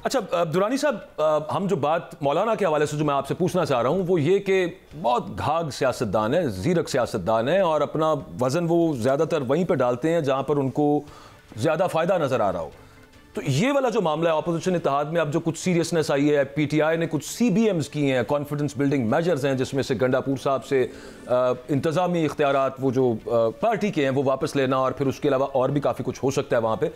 अच्छा दुरानी साहब, हम जो बात मौलाना के हवाले से जो मैं आपसे पूछना चाह रहा हूँ वो ये कि बहुत घाग सियासतदान है, ज़ीरक सियासतदान है और अपना वज़न वो ज़्यादातर वहीं पर डालते हैं जहाँ पर उनको ज़्यादा फ़ायदा नज़र आ रहा हो। तो ये वाला जो मामला है अपोजिशन इत्तेहाद में, अब जो कुछ सीरियसनेस आई है, पीटीआई ने कुछ CBMs किए हैं, कॉन्फिडेंस बिल्डिंग मेजर्स हैं, जिसमें से गंडापुर साहब से इंतज़ामी इख्तियारात वो जो पार्टी के हैं वो वापस लेना और फिर उसके अलावा और भी काफ़ी कुछ हो सकता है वहाँ पर।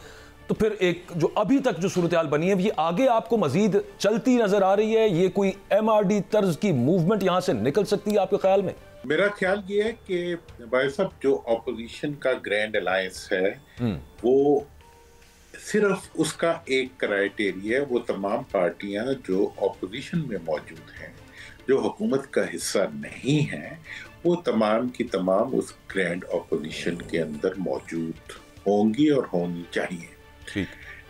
तो फिर एक जो अभी तक जो सूरत हाल बनी है ये आगे आपको मजीद चलती नजर आ रही है? ये कोई MRD तर्ज की मूवमेंट यहां से निकल सकती है आपके ख्याल में? मेरा ख्याल ये है कि भाई साहब जो ऑपोजिशन का ग्रैंड अलायंस है वो सिर्फ उसका एक क्राइटेरिया है, वो तमाम पार्टियां जो ऑपोजिशन में मौजूद हैं, जो हुकूमत का हिस्सा नहीं है, वो तमाम की तमाम उस ग्रैंड ऑपोजिशन के अंदर मौजूद होंगी और होनी चाहिए।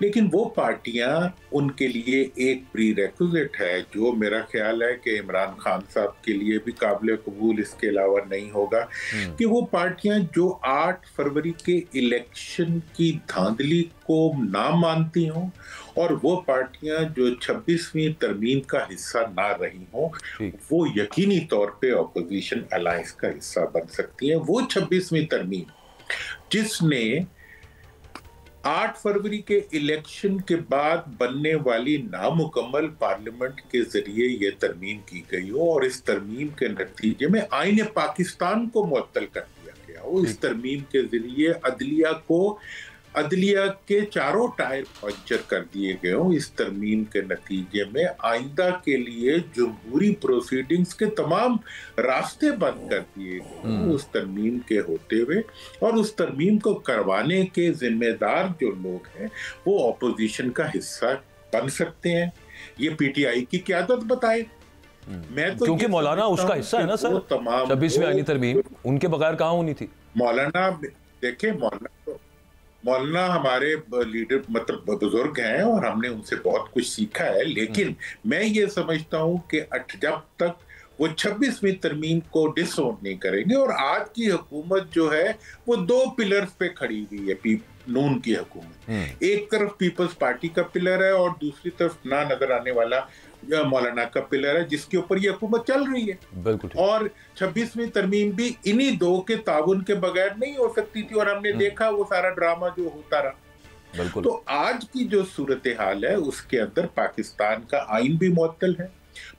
लेकिन वो पार्टियां, उनके लिए एक प्रीरेक्विजिट है जो मेरा ख्याल है कि इमरान खान साहब के लिए भी काबिल कबूल इसके अलावा नहीं होगा, कि वो पार्टियां जो 8 फरवरी के इलेक्शन की धांधली को ना मानती हों और वो पार्टियां जो 26वीं तरमीम का हिस्सा ना रही हों, वो यकीनी तौर पे ऑपोजिशन अलायंस का हिस्सा बन सकती हैं। वो 26वीं तरमीम जिसने 8 फरवरी के इलेक्शन के बाद बनने वाली नामुकम्मल पार्लियामेंट के जरिए ये तरमीम की गई हो और इस तरमीम के नतीजे में आईने पाकिस्तान को मुअत्तल कर दिया गया हो, इस तरमीम के जरिए अदलिया के चारों टायर पंचर कर दिए गए हो, इस तरमीम के नतीजे में आइंदा के लिए जमहूरी प्रोसीडिंग्स के तमाम रास्ते बंद कर दिए गए उस तरमीम के होते हुए, और उस तरमीम को करवाने के जिम्मेदार जो लोग हैं वो ऑपोजिशन का हिस्सा बन सकते हैं। ये पीटीआई की क़यादत बताए। मैं तो क्योंकि मौलाना उसका हिस्सा है ना सर, 26वीं आईनी तरमीम उनके बगैर कहाँ होनी थी। मौलाना देखे, मौलाना हमारे लीडर मतलब बुजुर्ग हैं और हमने उनसे बहुत कुछ सीखा है, लेकिन मैं ये समझता हूं कि जब तक वो 26वीं तरमीम को डिसओन नहीं करेंगे, और आज की हुकूमत जो है वो 2 पिलर्स पे खड़ी हुई है, नून की हुकूमत एक तरफ पीपल्स पार्टी का पिलर है और दूसरी तरफ ना नजर आने वाला मौलाना का पिलर है जिसके ऊपर ये हुकूमत चल रही है। बिल्कुल। और 26वीं तरमीम भी इन्हीं 2 के ताउन के बगैर नहीं हो सकती थी, और हमने देखा वो सारा ड्रामा जो होता रहा। बिल्कुल। तो आज की जो सूरत हाल है उसके अंदर पाकिस्तान का आइन भी मुअत्तल है,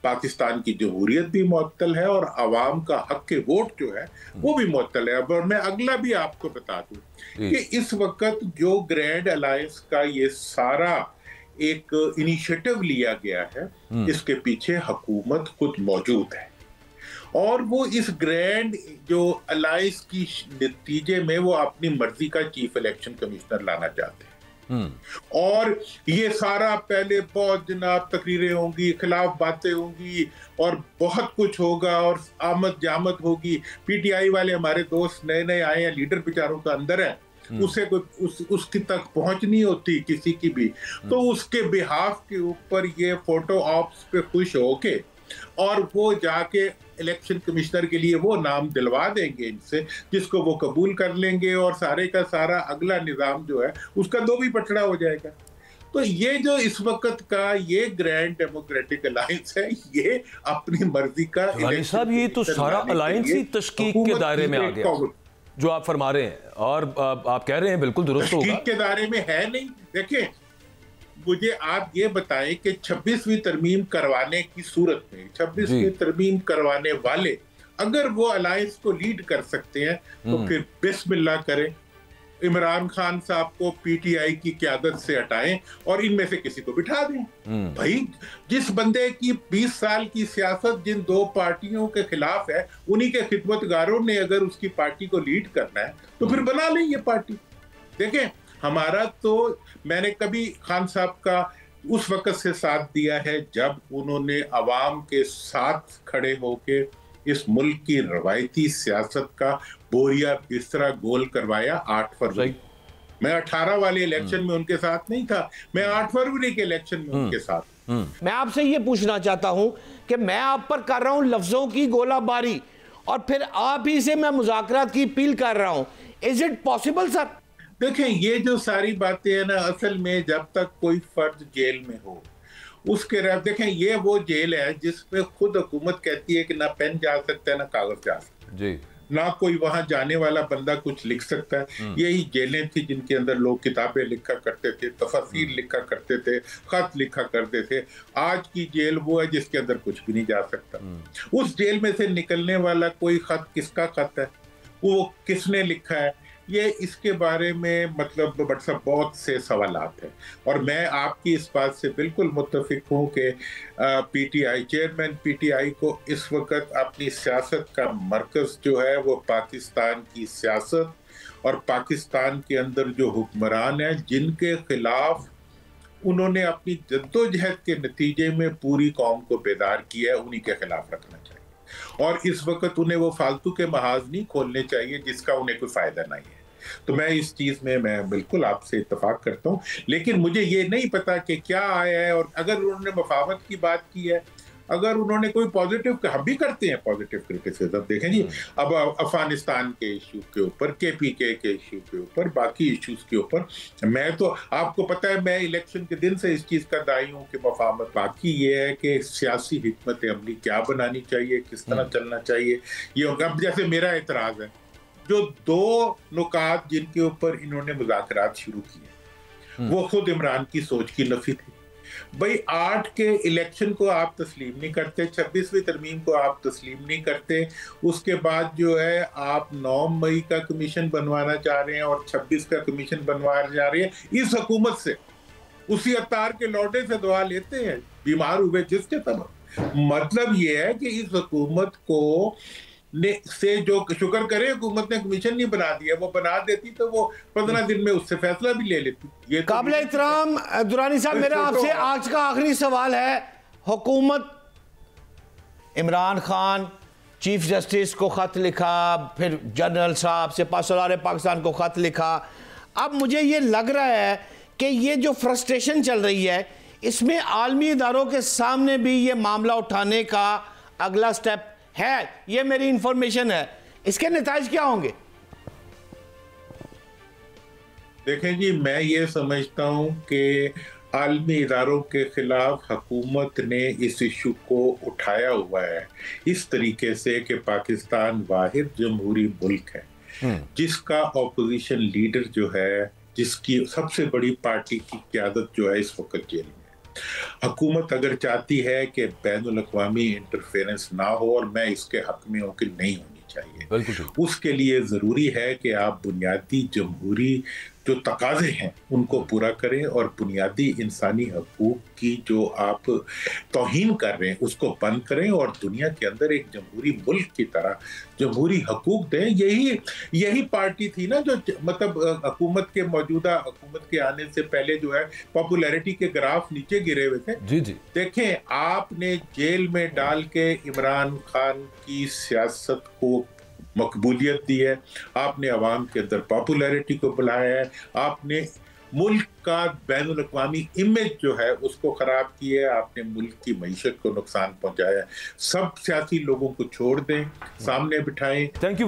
पाकिस्तान की जमहूरियत भी मुअत्तल है, और अवाम का हक के वोट जो है वो भी मुअत्तल है। और मैं अगला भी आपको बता दूं कि इस वक्त जो ग्रैंड अलायंस का ये सारा एक इनिशिएटिव लिया गया है, इसके पीछे हुकूमत खुद मौजूद है, और वो इस ग्रैंड जो अलायंस की नतीजे में वो अपनी मर्जी का चीफ इलेक्शन कमिश्नर लाना चाहते हैं। और ये सारा पहले बहुत जनाब तकरीरें होंगी, खिलाफ बातें होंगी और बहुत कुछ होगा और आमद जामद होगी। पीटीआई वाले हमारे दोस्त नए नए आए हैं, लीडर बेचारों का अंदर है, उसे कोई उसकी तक पहुंच नहीं होती किसी की भी, तो उसके बिहाफ के ऊपर ये फोटो ऑप्स पे खुश होके और वो जाके इलेक्शन कमिश्नर के लिए वो नाम दिलवा देंगे इनसे, जिसको वो कबूल कर लेंगे, और सारे का सारा अगला निजाम जो है उसका दो भी पटड़ा हो जाएगा। तो ये जो इस वक्त का ये ग्रैंड डेमोक्रेटिक अलायंस है, ये अपनी मर्जी का साहब, ये तो सारा अलायंस ही तशकीक के दायरे में आ गया जो आप फरमा रहे हैं, और आप कह रहे हैं बिल्कुल दुरुस्त होगा। तशकीक के दायरे में है नहीं। देखिए, मुझे आप ये बताएं कि 26वीं तरमीम करवाने की सूरत में 26वीं तरमीम करवाने वाले अगर वो अलायंस को लीड कर सकते हैं तो फिर बिस्मिल्लाह करें, इमरान खान साहब को पीटीआई की क़यादत से हटाएं और इनमें से किसी को बिठा दें। भाई, जिस बंदे की 20 साल की सियासत जिन 2 पार्टियों के खिलाफ है, उन्हीं के खिदमतगारों ने अगर उसकी पार्टी को लीड करना है तो फिर बना लें ये पार्टी। देखें, हमारा तो मैंने कभी खान साहब का उस वक्त से साथ दिया है जब उन्होंने अवाम के साथ खड़े होके इस मुल्क की रवायती सियासत का बोरिया बिस्तरा गोल करवाया 8 फरवरी। मैं 18 वाले इलेक्शन में उनके साथ नहीं था, मैं 8 फरवरी के इलेक्शन में उनके साथ। मैं आपसे ये पूछना चाहता हूं कि मैं आप पर कर रहा हूं लफ्जों की गोलाबारी और फिर आप ही से मैं मुज़ाकरात की अपील कर रहा हूं। Is it possible sir? देखें, ये जो सारी बातें हैं ना, असल में जब तक कोई फर्द जेल में हो उसके रह देखें, ये वो जेल है जिसमें खुद हुकूमत कहती है कि ना पेन जा सकता है ना कागज जा सकता है जी, ना कोई वहां जाने वाला बंदा कुछ लिख सकता है। यही जेलें थी जिनके अंदर लोग किताबें लिखा करते थे, तफसीर लिखा करते थे, खत लिखा करते थे। आज की जेल वो है जिसके अंदर कुछ भी नहीं जा सकता। उस जेल में से निकलने वाला कोई खत किसका खत है, वो किसने लिखा है, ये इसके बारे में मतलब बट सब बहुत से सवालात हैं। और मैं आपकी इस बात से बिल्कुल मुत्तफिक हूँ कि पीटीआई चेयरमैन पीटीआई को इस वक्त अपनी सियासत का मरकज जो है वो पाकिस्तान की सियासत और पाकिस्तान के अंदर जो हुक्मरान हैं जिनके खिलाफ उन्होंने अपनी जद्दोजहद के नतीजे में पूरी कौम को बेदार किया है, उन्हीं के खिलाफ रखना चाहिए। और इस वक्त उन्हें वो फालतू के महाज नहीं खोलने चाहिए जिसका उन्हें कोई फायदा नहीं है। तो मैं इस चीज में मैं बिल्कुल आपसे इत्तेफाक करता हूँ, लेकिन मुझे ये नहीं पता कि क्या आया है। और अगर उन्होंने मफावत की बात की है, अगर उन्होंने कोई पॉजिटिव, हम भी करते हैं पॉजिटिव क्रिटिसिज्म, देखें जी अब अफगानिस्तान के इशू के ऊपर, केपीके के इशू के ऊपर, बाकी इश्यूज के ऊपर, मैं तो आपको पता है मैं इलेक्शन के दिन से इस चीज का दाई हूँ कि मफाहमत। बाकी ये है कि सियासी हिकमत अमली क्या बनानी चाहिए, किस तरह चलना चाहिए, ये होगा। अब जैसे मेरा एतराज है जो दो नुकात जिनके ऊपर इन्होंने मुज़ाकरात शुरू किए वो खुद इमरान की सोच की नफी थी। भाई 8 के इलेक्शन को आप तस्लीम नहीं करते, 26वीं तरमीम को आप तस्लीम नहीं करते, उसके बाद जो है आप 9 मई का कमीशन बनवाना चाह रहे हैं और 26 का कमीशन बनवाना चाह रहे हैं इस हुकूमत से। उसी अतार के लौटे से दुआ लेते हैं, बीमार हुए जिसके तब। मतलब ये है कि इस हुकूमत को से जो शुक्र करे हुकूमत ने कमीशन नहीं बना दिया, वो बना देती तो वो 15 दिन में उससे फैसला भी ले लेती। ये तो काबिल एहतराम दुरानी साहब, मेरा आपसे आज का आखिरी सवाल है। हुकूमत इमरान खान चीफ जस्टिस को खत लिखा, फिर जनरल साहब से सलार पाकिस्तान को खत लिखा। अब मुझे ये लग रहा है कि ये जो फ्रस्ट्रेशन चल रही है इसमें आलमी इदारों के सामने भी ये मामला उठाने का अगला स्टेप है, ये मेरी इंफॉर्मेशन है। इसके नतीजे क्या होंगे? देखें जी, मैं ये समझता हूं कि आलमी इदारों के खिलाफ हुकूमत ने इस इशू को उठाया हुआ है इस तरीके से कि पाकिस्तान वाहिद जमहूरी मुल्क है जिसका ऑपोजिशन लीडर जो है, जिसकी सबसे बड़ी पार्टी की क़यादत जो है इस वक्त जेल में। हुकूमत अगर चाहती है कि बैनुल अक़वामी इंटरफेरेंस ना हो, और मैं इसके हक में हूं कि नहीं होनी चाहिए, उसके लिए ज़रूरी है कि आप बुनियादी जमहूरी जो तकाजे हैं उनको पूरा करें और बुनियादी इंसानी हकूक की जो आप तौहीन कर रहे हैं उसको बंद करें और दुनिया के अंदर एक जमहूरी मुल्क की तरह जमहूरी हकूक दें। यही पार्टी थी ना जो मतलब हुकूमत के मौजूदा हुकूमत के आने से पहले जो है पॉपुलैरिटी के ग्राफ नीचे गिरे हुए थे। जी जी, देखें, आपने जेल में डाल के इमरान खान की सियासत को मकबूलियत दी है, आपने अवाम के अंदर पॉपुलैरिटी को बुलाया है, आपने मुल्क का बैनुल अक़वामी इमेज जो है उसको खराब किया है, आपने मुल्क की मईशत को नुकसान पहुंचाया है। सब सियासी लोगों को छोड़ दें, सामने बिठाएं। Thank you.